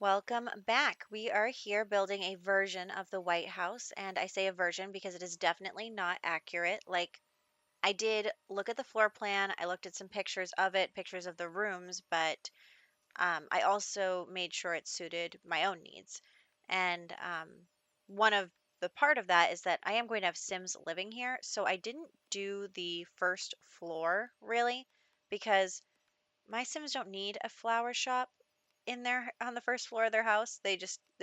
Welcome back. We are here building a version of the White House, and I say a version because it is definitely not accurate. Like, I did look at the floor plan, I looked at some pictures of it, pictures of the rooms, but I also made sure it suited my own needs. And one of the part of that is that I am going to have Sims living here, so I didn't do the first floor really because my Sims don't need a flower shop in their on the first floor of their house. They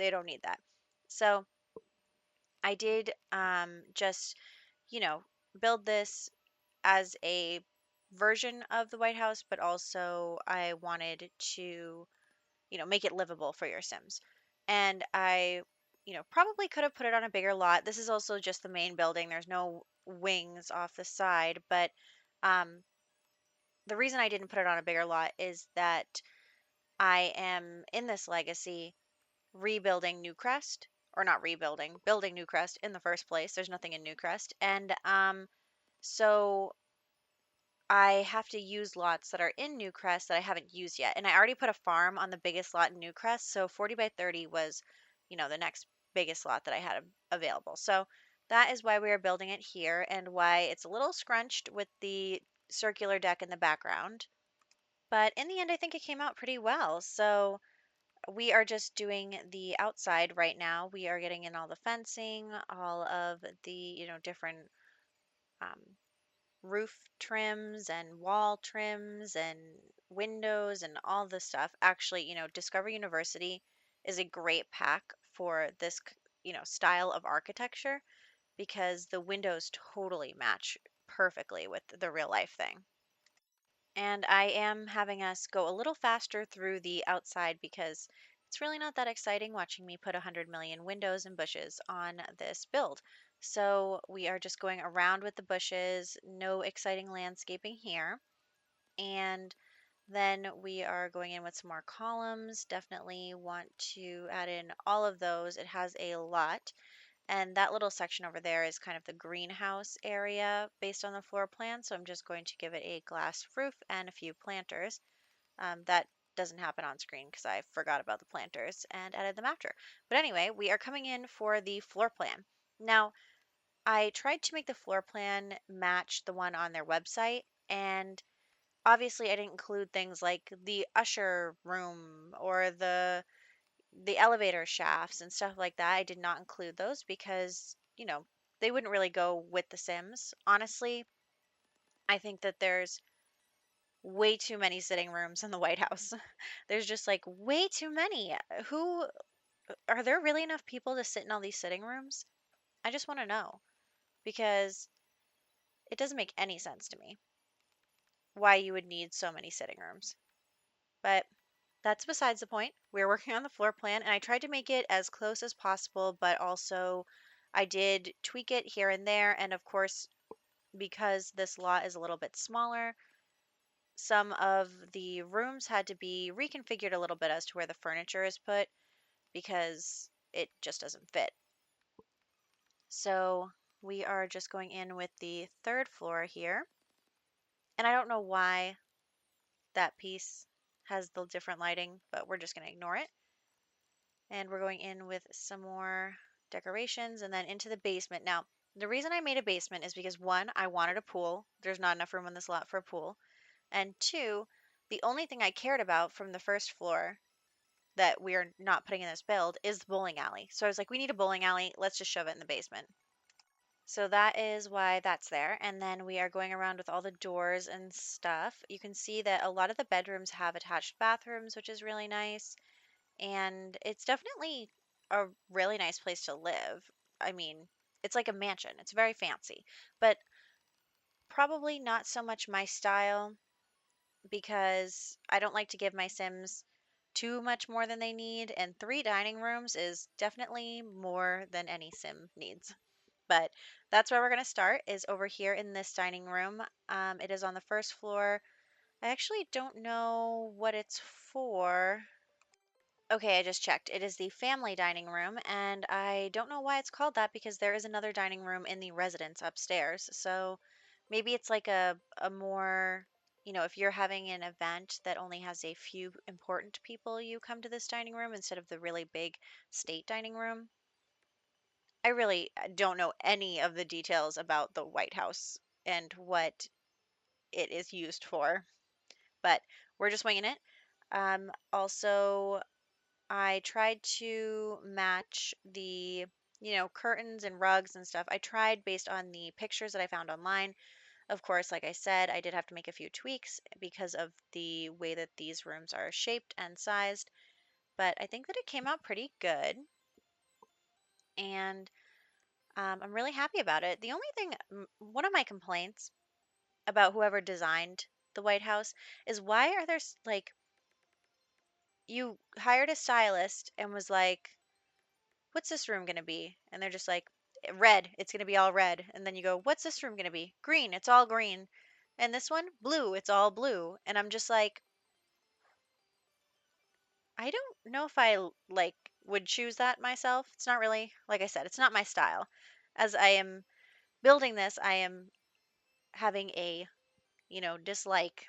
don't need that. So I did just, you know, build this as a version of the White House, but also I wanted to, make it livable for your Sims. And I, probably could have put it on a bigger lot. This is also just the main building. There's no wings off the side, but um the reason I didn't put it on a bigger lot is that I am in this legacy rebuilding Newcrest, or not rebuilding, building Newcrest in the first place. There's nothing in Newcrest, and so I have to use lots that are in Newcrest that I haven't used yet. And I already put a farm on the biggest lot in Newcrest, so 40 by 30 was, the next biggest lot that I had available. So that is why we are building it here and why it's a little scrunched with the circular deck in the background. But in the end, I think it came out pretty well. So we are just doing the outside right now. We are getting in all the fencing, all of the, different um, roof trims and wall trims and windows and all this stuff. Actually, Discover University is a great pack for this, style of architecture because the windows totally match perfectly with the real life thing. And I am having us go a little faster through the outside because it's really not that exciting watching me put 100 million windows and bushes on this build. So we are just going around with the bushes, no exciting landscaping here. And then we are going in with some more columns. Definitely want to add in all of those. It has a lot. And that little section over there is kind of the greenhouse area based on the floor plan. So I'm just going to give it a glass roof and a few planters. That doesn't happen on screen because I forgot about the planters and added them after. But anyway, we are coming in for the floor plan. Now, I tried to make the floor plan match the one on their website, and obviously I didn't include things like the usher room or the elevator shafts and stuff like that. I did not include those because, they wouldn't really go with the Sims. Honestly, I think that there's way too many sitting rooms in the White House. There's just like way too many. Who are there really enough people to sit in all these sitting rooms? I just want to know because it doesn't make any sense to me why you would need so many sitting rooms. But that's besides the point. We're working on the floor plan, and I tried to make it as close as possible, but also I did tweak it here and there. And of course, because this lot is a little bit smaller, some of the rooms had to be reconfigured a little bit as to where the furniture is put because it just doesn't fit. So we are just going in with the third floor here. And I don't know why that piece has the different lighting, but we're just going to ignore it. And we're going in with some more decorations and then into the basement. Now, the reason I made a basement is because one, I wanted a pool. There's not enough room on this lot for a pool. And two, the only thing I cared about from the first floor that we are not putting in this build is the bowling alley. So I was like, we need a bowling alley. Let's just shove it in the basement. So that is why that's there. And then we are going around with all the doors and stuff. You can see that a lot of the bedrooms have attached bathrooms, which is really nice. And it's definitely a really nice place to live. I mean, it's like a mansion. It's very fancy, but probably not so much my style because I don't like to give my Sims too much more than they need, and three dining rooms is definitely more than any Sim needs. But that's where we're going to start is over here in this dining room. It is on the first floor. I actually don't know what it's for. Okay, I just checked. It is the family dining room, and I don't know why it's called that because there is another dining room in the residence upstairs. So maybe it's like a more. if you're having an event that only has a few important people, you come to this dining room instead of the really big state dining room. I really don't know any of the details about the White House and what it is used for, but we're just winging it. Also, I tried to match the, curtains and rugs and stuff. I tried based on the pictures that I found online. Of course, like I said, I did have to make a few tweaks because of the way that these rooms are shaped and sized, but I think that it came out pretty good, and I'm really happy about it. The only thing, one of my complaints about whoever designed the White House is why are there like you hired a stylist and was like, "What's this room going to be?" And they're just like, "Red. It's going to be all red." And then you go, "What's this room going to be?" "Green. It's all green." And this one, "Blue. It's all blue." And I'm just like, I don't know if like would choose that myself. It's not really, like I said, it's not my style. As I am building this, I am having a, dislike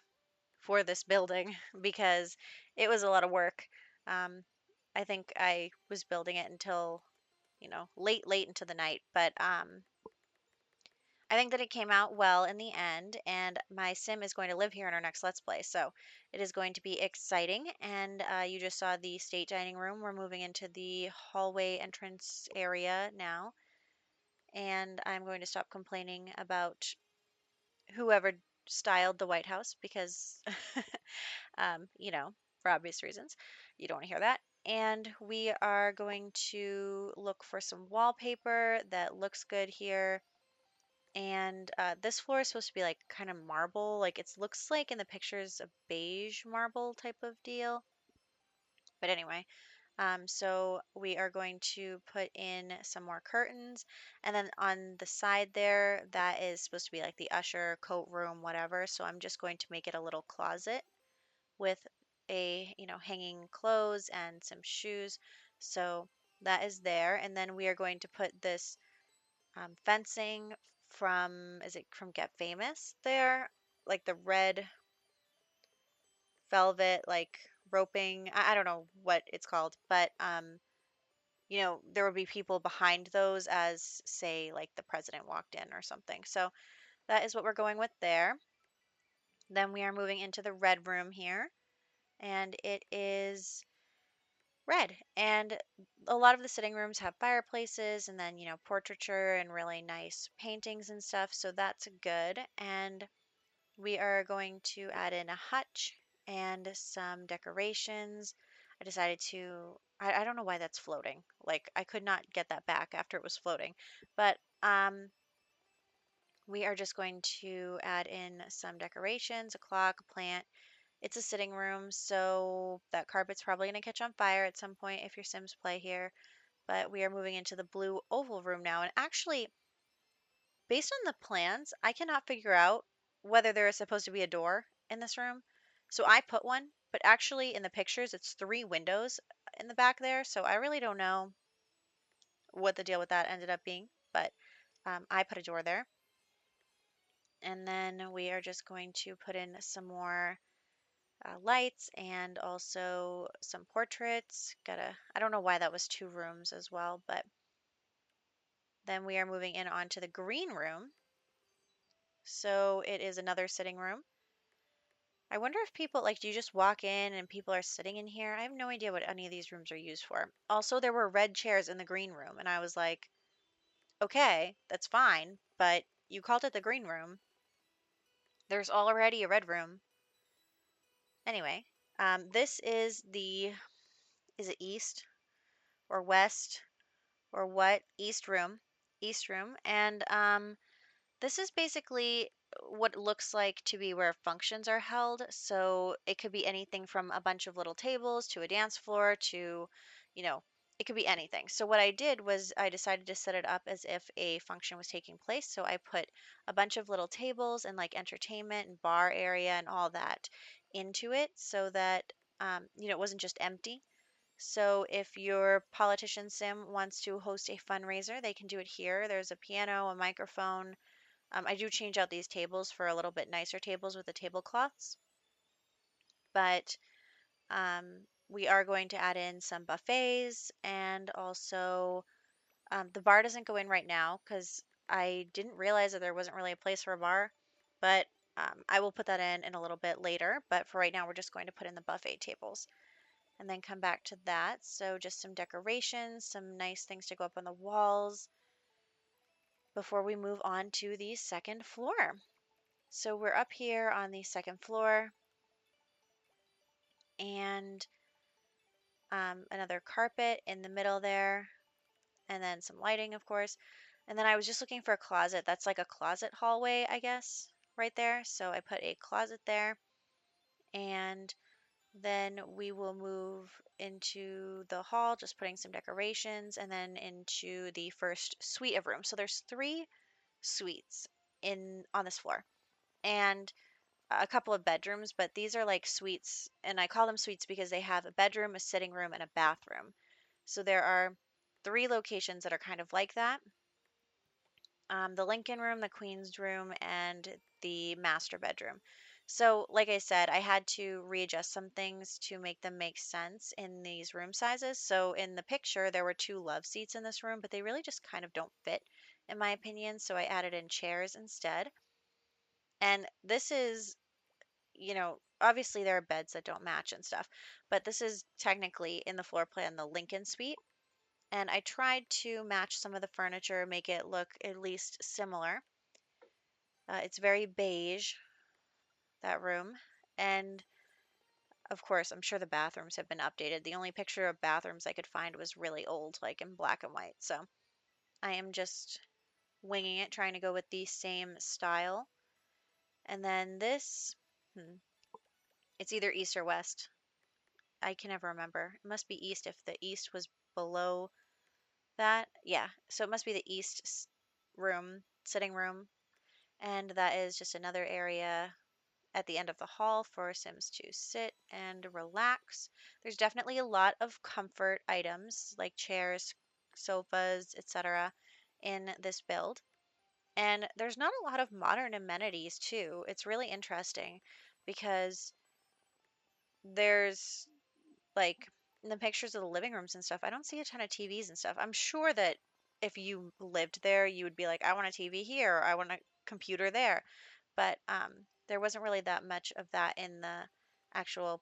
for this building because it was a lot of work. Um, I think I was building it until, late into the night, but I think that it came out well in the end, and my sim is going to live here in our next Let's Play, so it is going to be exciting. And you just saw the state dining room. We're moving into the hallway entrance area now, and I'm going to stop complaining about whoever styled the White House because, um, you know, for obvious reasons, you don't want to hear that. And we are going to look for some wallpaper that looks good here. And this floor is supposed to be like kind of marble. Like it looks like in the pictures a beige marble type of deal. But anyway, so we are going to put in some more curtains. And then on the side there, that is supposed to be like the usher, coat room, whatever. So I'm just going to make it a little closet with a, hanging clothes and some shoes. So that is there. And then we are going to put this fencing from, is it from Get Famous there? Like the red velvet, like roping. I don't know what it's called, but there would be people behind those as, say, like the president walked in or something. So that is what we're going with there. Then we are moving into the red room here, and it is red. And a lot of the sitting rooms have fireplaces and then, portraiture and really nice paintings and stuff. So that's good. And we are going to add in a hutch and some decorations. I decided to, I don't know why that's floating. Like, I could not get that back after it was floating. But we are just going to add in some decorations, a clock, a plant. It's a sitting room, so that carpet's probably going to catch on fire at some point if your Sims play here. But we are moving into the blue oval room now. And actually, based on the plans, I cannot figure out whether there is supposed to be a door in this room. So I put one, but actually in the pictures it's three windows in the back there. So I really don't know what the deal with that ended up being, but I put a door there. And then we are just going to put in some more lights and also some portraits. I don't know why that was two rooms as well, but then we are moving in onto the green room. So it is another sitting room. I wonder if people, like, do you just walk in and people are sitting in here? I have no idea what any of these rooms are used for. Also, there were red chairs in the green room, and I was like, okay, that's fine, but you called it the green room. There's already a red room. Anyway, this is it east or west or what? East room. East room. And this is basically what it looks like to be where functions are held. So it could be anything from a bunch of little tables to a dance floor to, you know, it could be anything. So what I did was I decided to set it up as if a function was taking place. So I put a bunch of little tables and like entertainment and bar area and all that into it so that, it wasn't just empty. So if your politician sim wants to host a fundraiser, they can do it here. There's a piano, a microphone, I do change out these tables for a little bit nicer tables with the tablecloths, but we are going to add in some buffets and also the bar doesn't go in right now because I didn't realize that there wasn't really a place for a bar, but I will put that in a little bit later. But for right now, we're just going to put in the buffet tables and then come back to that. So just some decorations, some nice things to go up on the walls before we move on to the second floor. So we're up here on the second floor and another carpet in the middle there, and then some lighting, of course. And then I was just looking for a closet. That's like a closet hallway, I guess, right there. So I put a closet there. And then we will move into the hall, just putting some decorations, and then into the first suite of rooms. So there's 3 suites in on this floor. And a couple of bedrooms, but these are like suites, and I call them suites because they have a bedroom, a sitting room, and a bathroom. So there are 3 locations that are kind of like that. The Lincoln room, the Queen's room, and the master bedroom. So, like I said, I had to readjust some things to make them make sense in these room sizes. So, in the picture, there were 2 love seats in this room, but they really just kind of don't fit, in my opinion. So, I added in chairs instead. And this is, obviously there are beds that don't match and stuff, but this is technically in the floor plan the Lincoln suite. And I tried to match some of the furniture, make it look at least similar. It's very beige, that room. And of course, I'm sure the bathrooms have been updated. The only picture of bathrooms I could find was really old, like in black and white. So I am just winging it, trying to go with the same style. And then this, hmm, it's either east or west. I can never remember. It must be east if the east was below that. Yeah, so it must be the east room, sitting room. And that is just another area at the end of the hall for Sims to sit and relax. There's definitely a lot of comfort items like chairs, sofas, etc. in this build. And there's not a lot of modern amenities too. It's really interesting because there's like in the pictures of the living rooms and stuff, I don't see a ton of TVs and stuff. I'm sure that if you lived there, you would be like, I want a TV here, or I want a computer there. But there wasn't really that much of that in the actual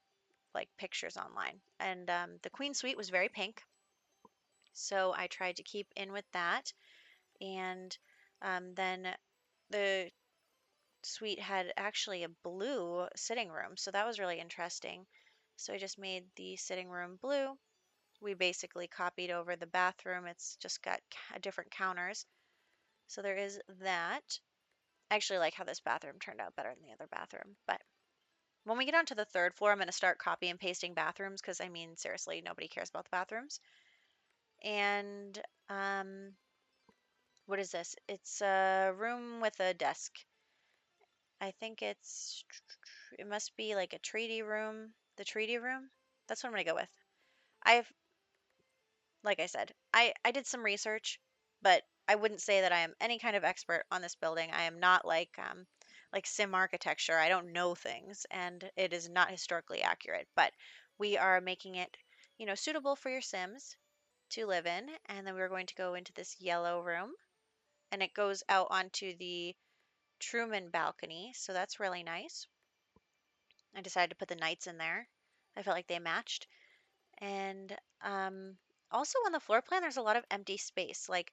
like pictures online. And the Queen Suite was very pink, so I tried to keep in with that. And then the suite had actually a blue sitting room, so that was really interesting. So I just made the sitting room blue. We basically copied over the bathroom. It's just got different counters. So there is that. I actually like how this bathroom turned out better than the other bathroom. But when we get onto the third floor, I'm going to start copy and pasting bathrooms because, I mean, seriously, nobody cares about the bathrooms. And what is this? It's a room with a desk. I think it must be like a treaty room. The treaty room? That's what I'm going to go with. I've like I said, I did some research, but I wouldn't say that I am any kind of expert on this building. I am not like sim architecture. I don't know things, and it is not historically accurate. But we are making it, suitable for your Sims to live in. And then we're going to go into this yellow room, and it goes out onto the Truman balcony, so that's really nice. I decided to put the knights in there. I felt like they matched. And also on the floor plan, there's a lot of empty space, like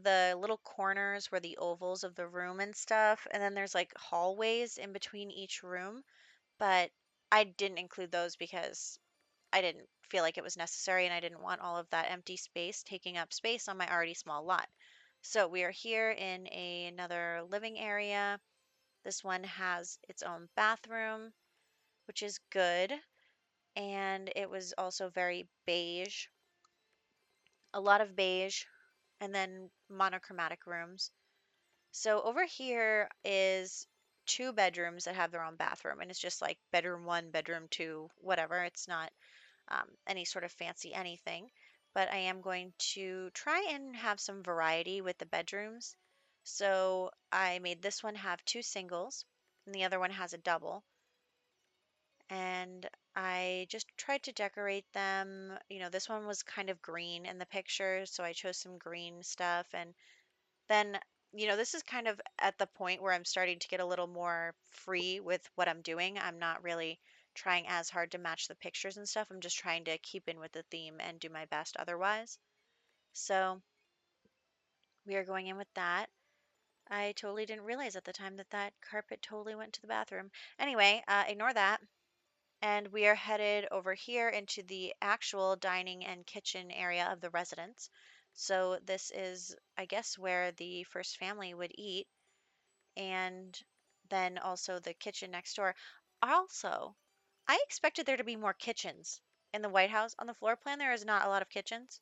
the little corners where the ovals of the room and stuff. And then there's like hallways in between each room. But I didn't include those because I didn't feel like it was necessary and I didn't want all of that empty space taking up space on my already small lot. So we are here in another living area. This one has its own bathroom, which is good. And it was also very beige, a lot of beige, and then monochromatic rooms. So over here is 2 bedrooms that have their own bathroom, and it's just like bedroom 1, bedroom 2, whatever. It's not any sort of fancy anything, but I am going to try and have some variety with the bedrooms. So I made this one have two singles and the other one has a double. And I just tried to decorate them. This one was kind of green in the picture, so I chose some green stuff. And then, this is kind of at the point where I'm starting to get a little more free with what I'm doing. I'm not really trying as hard to match the pictures and stuff. I'm just trying to keep in with the theme and do my best otherwise. So we are going in with that. I totally didn't realize at the time that that carpet totally went to the bathroom. Anyway, ignore that. And we are headed over here into the actual dining and kitchen area of the residence. So this is, I guess, where the first family would eat, and then also the kitchen next door. Also, I expected there to be more kitchens in the White House. On the floor plan, there is not a lot of kitchens.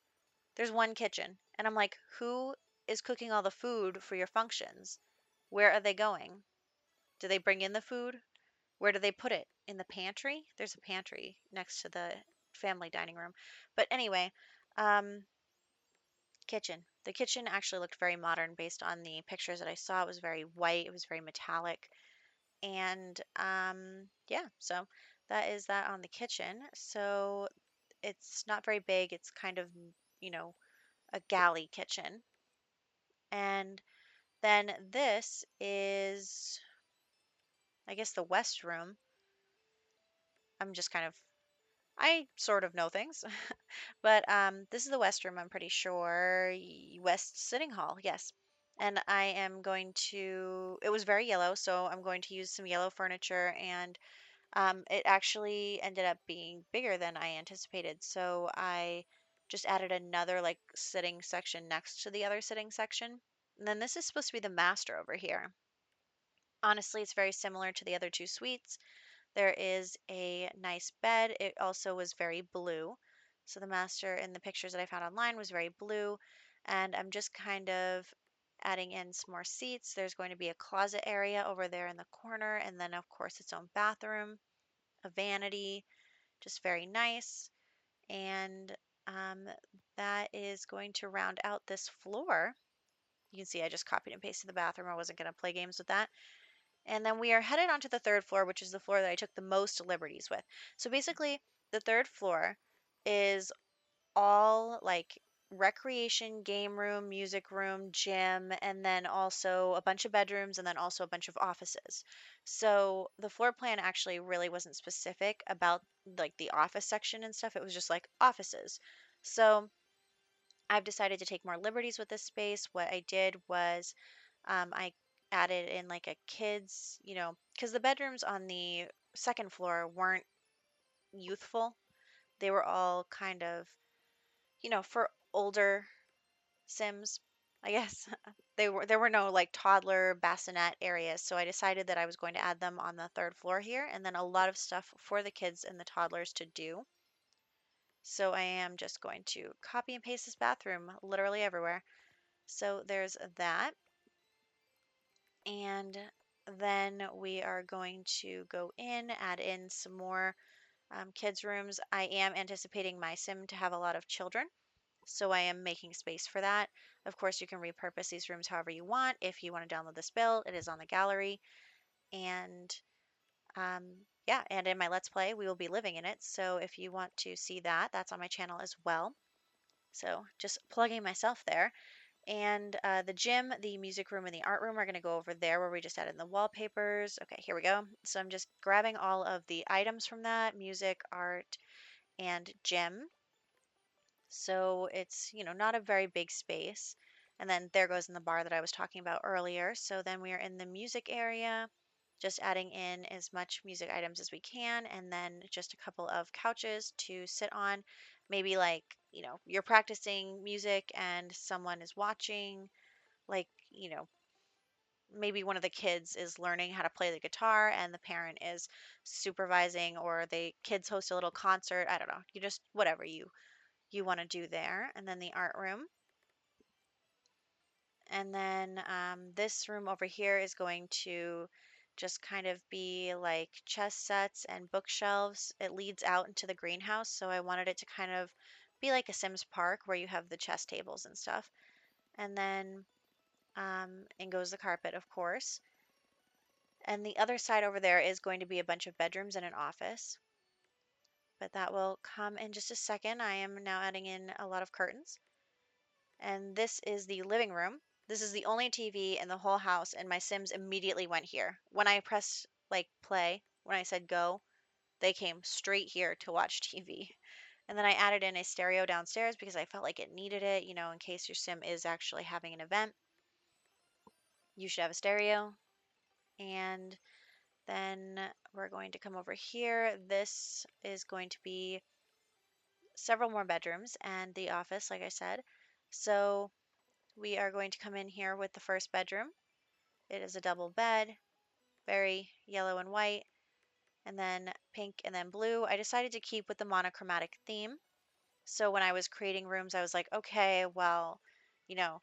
There's one kitchen, and I'm like, who is cooking all the food for your functions? Where are they going? Do they bring in the food? Where do they put it? In the pantry? There's a pantry next to the family dining room. But anyway, um, kitchen. The kitchen actually looked very modern based on the pictures that I saw. It was very white, it was very metallic. And yeah, so that is that on the kitchen. So it's not very big. It's kind of, you know, a galley kitchen. And then this is, I guess, the west room. I'm just kind of, I sort of know things. But this is the West Room, I'm pretty sure. West Sitting Hall, yes. And I am going to, it was very yellow, so I'm going to use some yellow furniture. And it actually ended up being bigger than I anticipated. So I just added another like sitting section next to the other sitting section. And then this is supposed to be the master over here. Honestly, it's very similar to the other two suites. There is a nice bed. It also was very blue. So the master in the pictures that I found online was very blue. And I'm just kind of adding in some more seats. There's going to be a closet area over there in the corner. And then, of course, its own bathroom, a vanity, just very nice. And um, that is going to round out this floor. You can see I just copied and pasted the bathroom. I wasn't going to play games with that. And then we are headed onto the third floor, which is the floor that I took the most liberties with. So basically, the third floor is all like recreation, game room, music room, gym, and then also a bunch of bedrooms, and then also a bunch of offices. So the floor plan actually really wasn't specific about like the office section and stuff. It was just like offices. So I've decided to take more liberties with this space. What I did was I added in like a kids, because the bedrooms on the second floor weren't youthful. They were all kind of, for older Sims, I guess. There were no like toddler bassinet areas, so I decided that I was going to add them on the third floor here, and then a lot of stuff for the kids and the toddlers to do. So I am just going to copy and paste this bathroom literally everywhere. So there's that. And then we are going to go in, add in some more kids' rooms. I am anticipating my sim to have a lot of children, so I am making space for that. Of course, you can repurpose these rooms however you want. If you want to download this build, it is on the gallery. And um, yeah, and in my Let's Play, we will be living in it. So if you want to see that, that's on my channel as well. So just plugging myself there. And the gym, the music room, and the art room are going to go over there where we just added the wallpapers. Okay, here we go. So I'm just grabbing all of the items from that, music, art, and gym. So it's, not a very big space. And then there goes in the bar that I was talking about earlier. So then we are in the music area, just adding in as much music items as we can, and then just a couple of couches to sit on. Maybe like, you're practicing music and someone is watching, like, maybe one of the kids is learning how to play the guitar and the parent is supervising, or the kids host a little concert. I don't know. You just whatever you want to do there. And then the art room. And then this room over here is going to just kind of be like chess sets and bookshelves. It leads out into the greenhouse, so I wanted it to kind of be like a Sims park where you have the chess tables and stuff. And then and goes the carpet, of course. And the other side over there is going to be a bunch of bedrooms and an office. But that will come in just a second. I am now adding in a lot of curtains. And this is the living room. This is the only TV in the whole house, and my Sims immediately went here. When I pressed like play, when I said go, they came straight here to watch TV. And then I added in a stereo downstairs because I felt like it needed it, in case your Sim is actually having an event. You should have a stereo. And then we're going to come over here. This is going to be several more bedrooms and the office, like I said. So we are going to come in here with the first bedroom. It is a double bed, very yellow and white, and then pink and then blue. I decided to keep with the monochromatic theme. So when I was creating rooms, I was like, okay, well, you know,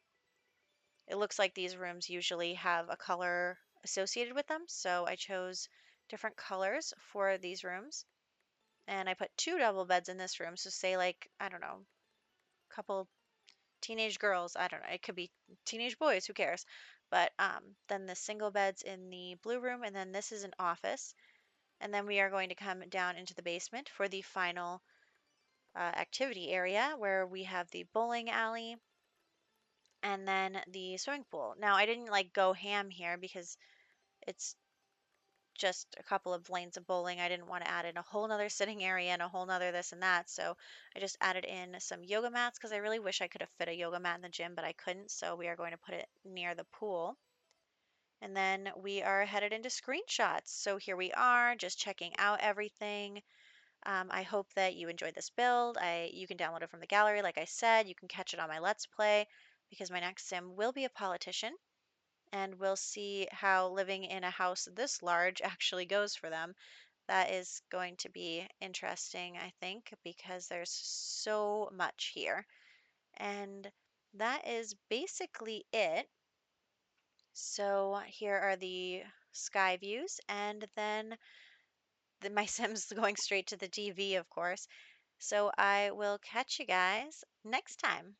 it looks like these rooms usually have a color associated with them. So I chose different colors for these rooms. And I put two double beds in this room. So say like, I don't know, a couple teenage girls. I don't know. It could be teenage boys. Who cares? But then the single beds in the blue room, and then this is an office. And then we are going to come down into the basement for the final activity area where we have the bowling alley and then the swimming pool. Now, I didn't like go ham here because it's just a couple of lanes of bowling. I didn't want to add in a whole nother sitting area and a whole nother this and that. So I just added in some yoga mats because I really wish I could have fit a yoga mat in the gym, but I couldn't. So we are going to put it near the pool. And then we are headed into screenshots. So here we are, just checking out everything. I hope that you enjoyed this build. You can download it from the gallery, like I said. You can catch it on my Let's Play because my next sim will be a politician, and we'll see how living in a house this large actually goes for them. That is going to be interesting, I think, because there's so much here. And that is basically it. So here are the sky views, and then my Sims going straight to the TV, of course. So I will catch you guys next time.